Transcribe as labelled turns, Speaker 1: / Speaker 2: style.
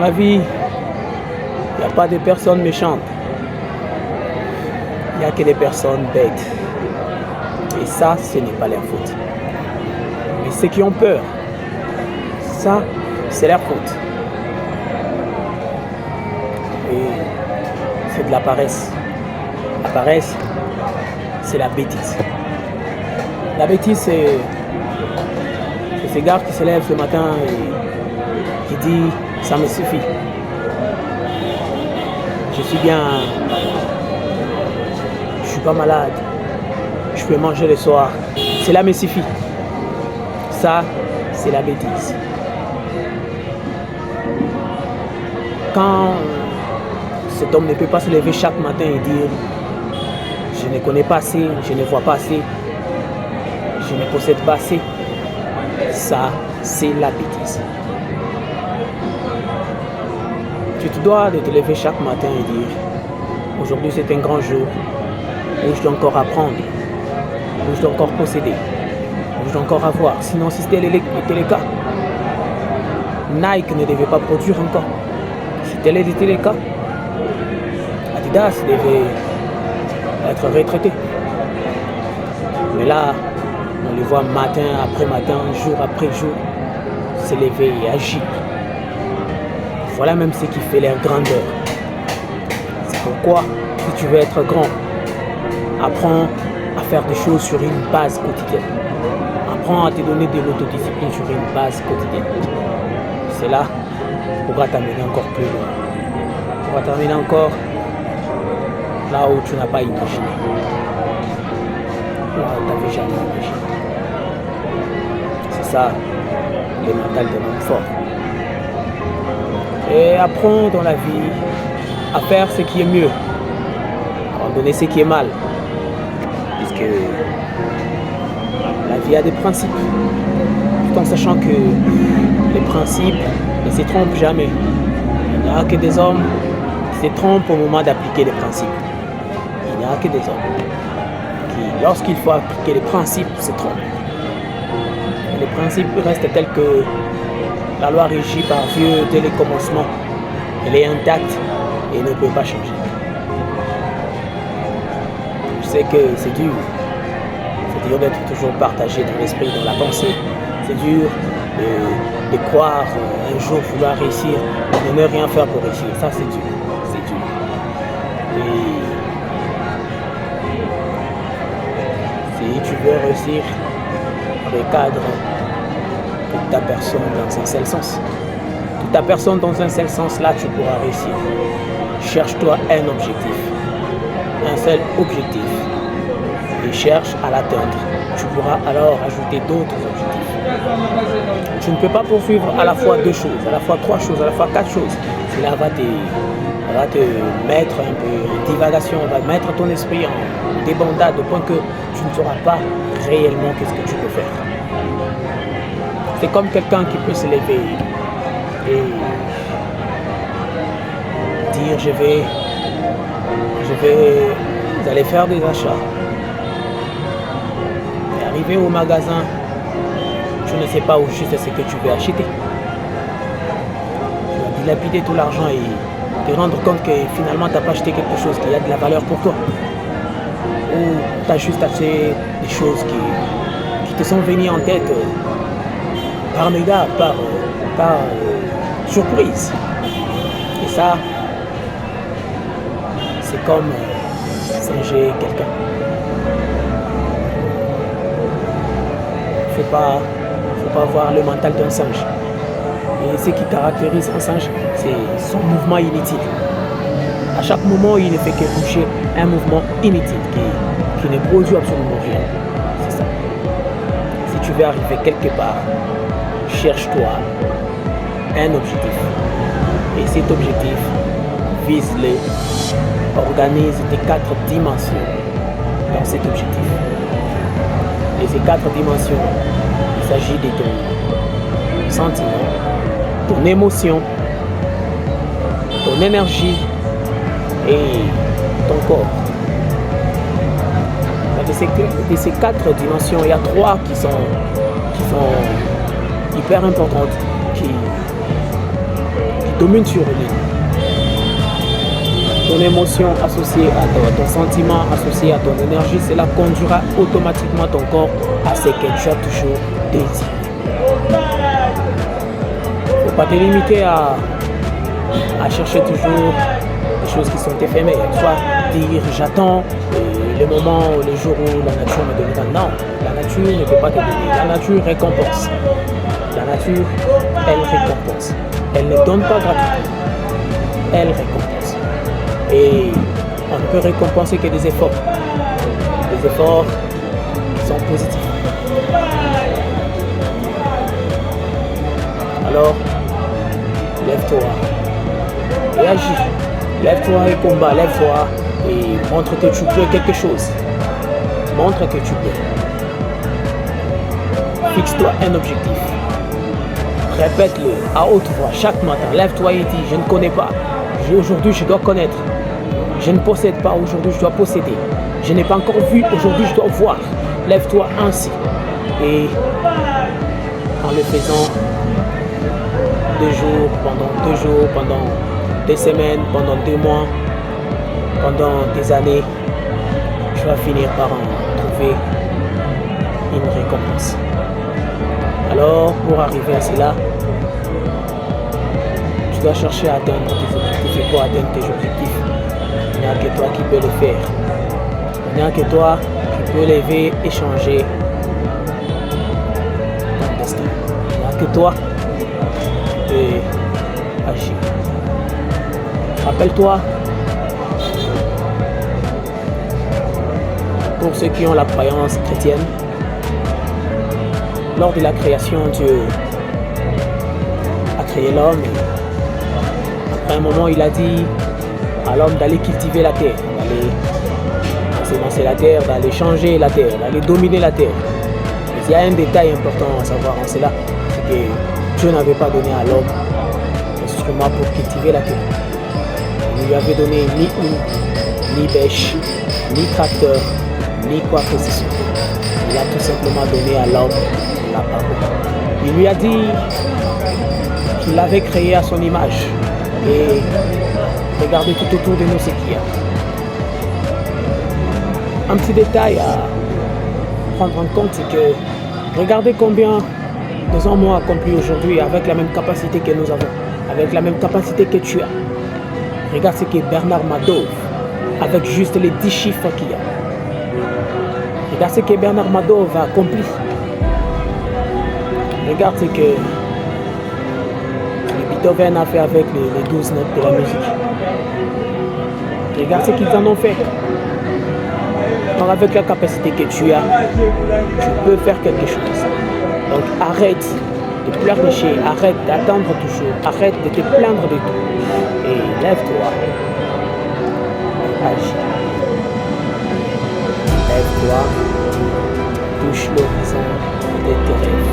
Speaker 1: la vie, il n'y a pas de personnes méchantes. Il n'y a que des personnes bêtes. Et ça, ce n'est pas leur faute. Mais ceux qui ont peur, ça, c'est leur faute. Et c'est de la paresse. La paresse, c'est la bêtise. La bêtise, c'est ce gars qui se lève ce matin et qui dit « ça me suffit. Je suis bien, je suis pas malade, je peux manger le soir, cela me suffit. » Ça, c'est la bêtise. Quand cet homme ne peut pas se lever chaque matin et dire « je ne connais pas assez, je ne vois pas assez, je ne possède pas assez », ça, c'est la bêtise. Tu te dois de te lever chaque matin et dire « aujourd'hui c'est un grand jour où je dois encore apprendre, où je dois encore posséder, où je dois encore avoir. » Sinon, si c'était le cas, Nike ne devait pas produire encore. Si tel était le cas, Adidas devait être retraité. Mais là, on les voit matin après matin, jour après jour, se lever et agir. Voilà même ce qui fait leur grandeur. C'est pourquoi, si tu veux être grand, apprends à faire des choses sur une base quotidienne. Apprends à te donner de l'autodiscipline sur une base quotidienne. Cela pourra t'amener encore plus loin. Pourra t'amener encore là où tu n'as pas imaginé. Là où tu n'avais jamais imaginé. C'est ça, le mental de l'homme fort. Et apprends dans la vie à faire ce qui est mieux, à abandonner ce qui est mal. Puisque la vie a des principes, tout en sachant que les principes ne se trompent jamais. Il n'y a que des hommes qui se trompent au moment d'appliquer les principes. Il n'y a que des hommes qui, lorsqu'il faut appliquer les principes, se trompent. Les principes restent tels que la loi régie par Dieu dès le commencement. Elle est intacte et ne peut pas changer. Je sais que c'est dur. C'est dur d'être toujours partagé dans l'esprit, dans la pensée. C'est dur de croire un jour vouloir réussir et de ne rien faire pour réussir. Ça, c'est dur. C'est dur. Et si tu veux réussir, recadre toute ta personne dans un seul sens. Toute ta personne dans un seul sens, là tu pourras réussir. Cherche-toi un objectif, un seul objectif, et cherche à l'atteindre. Tu pourras alors ajouter d'autres objectifs. Tu ne peux pas poursuivre à la fois deux choses, à la fois trois choses, à la fois quatre choses. Cela va te mettre un peu en divagation, va mettre ton esprit en débandade au point que tu ne sauras pas réellement qu'est-ce que tu peux faire. C'est comme quelqu'un qui peut se lever et dire vous allez faire des achats. Et arriver au magasin, tu ne sais pas où juste ce que tu veux acheter. Tu vas dilapider tout l'argent et te rendre compte que finalement tu n'as pas acheté quelque chose qui a de la valeur pour toi. Ou tu as juste acheté des choses qui te sont venues en tête par mégarde, par surprise. Et ça, c'est comme singer quelqu'un. Faut pas avoir le mental d'un singe. Et ce qui caractérise un singe, c'est son mouvement inutile. À chaque moment, il ne fait que bouger un mouvement inutile qui ne produit absolument rien. C'est ça. Si tu veux arriver quelque part, cherche-toi un objectif. Et cet objectif, vise-le, organise tes 4 dimensions dans cet objectif. Et ces 4 dimensions, il s'agit de ton sentiment, ton émotion, ton énergie et ton corps. De ces 4 dimensions, il y a 3 qui sont hyper importantes, qui domine sur lui. Ton émotion associée à ton sentiment associé à ton énergie, cela conduira automatiquement ton corps à ce que tu as toujours désiré. Il ne faut pas te limiter à chercher toujours des choses qui sont éphémères. Soit dire j'attends le moment, le jour où la nature me donnera. Non, la nature ne peut pas te donner. La nature récompense. La nature, elle récompense. Elle ne donne pas gratuitement. Elle récompense. Et on ne peut récompenser que des efforts. Des efforts qui sont positifs. Alors, lève-toi et agis. Lève-toi et combat. Lève-toi et montre que tu peux quelque chose. Montre que tu peux. Fixe-toi un objectif. Répète-le à haute voix chaque matin. Lève-toi et dis, je ne connais pas. Aujourd'hui, je dois connaître. Je ne possède pas. Aujourd'hui, je dois posséder. Je n'ai pas encore vu. Aujourd'hui, je dois voir. Lève-toi ainsi. Et en le faisant 2 jours, pendant 2 semaines, pendant 2 mois, pendant des années, tu vas finir par en trouver une récompense. Alors, pour arriver à cela, tu dois chercher à atteindre tes objectifs. Et pour atteindre tes objectifs, il n'y a que toi qui peux le faire. Il n'y a que toi qui peux lever et changer ton destin. Il n'y a que toi qui peux agir. Rappelle-toi, pour ceux qui ont la croyance chrétienne, lors de la création, Dieu a créé l'homme. Après un moment, il a dit à l'homme d'aller cultiver la terre, d'aller ensemencer la terre, d'aller changer la terre, d'aller dominer la terre. Mais il y a un détail important à savoir en cela, c'est que Dieu n'avait pas donné à l'homme l'instrument pour cultiver la terre. Il ne lui avait donné ni houe, ni bêche, ni tracteur, ni quoi que ce soit. Il a tout simplement donné à l'homme la parole. Il lui a dit qu'il l'avait créé à son image. Et regardez tout autour de nous ce qu'il y a. Un petit détail à prendre en compte, c'est que regardez combien de hommes ont accompli aujourd'hui avec la même capacité que nous avons, avec la même capacité que tu as. Regarde ce que Bernard Madoff, avec juste les 10 chiffres qu'il y a. Regarde ce que Bernard Madoff a accompli. Regarde ce que Beethoven a fait avec les 12 notes de la musique. Regarde ce qu'ils en ont fait. Donc avec la capacité que tu as, tu peux faire quelque chose. Donc arrête de pleurnicher, arrête d'attendre toujours, arrête de te plaindre de tout. Et lève-toi. Agis. Lève-toi. Touche l'horizon de tes rêves.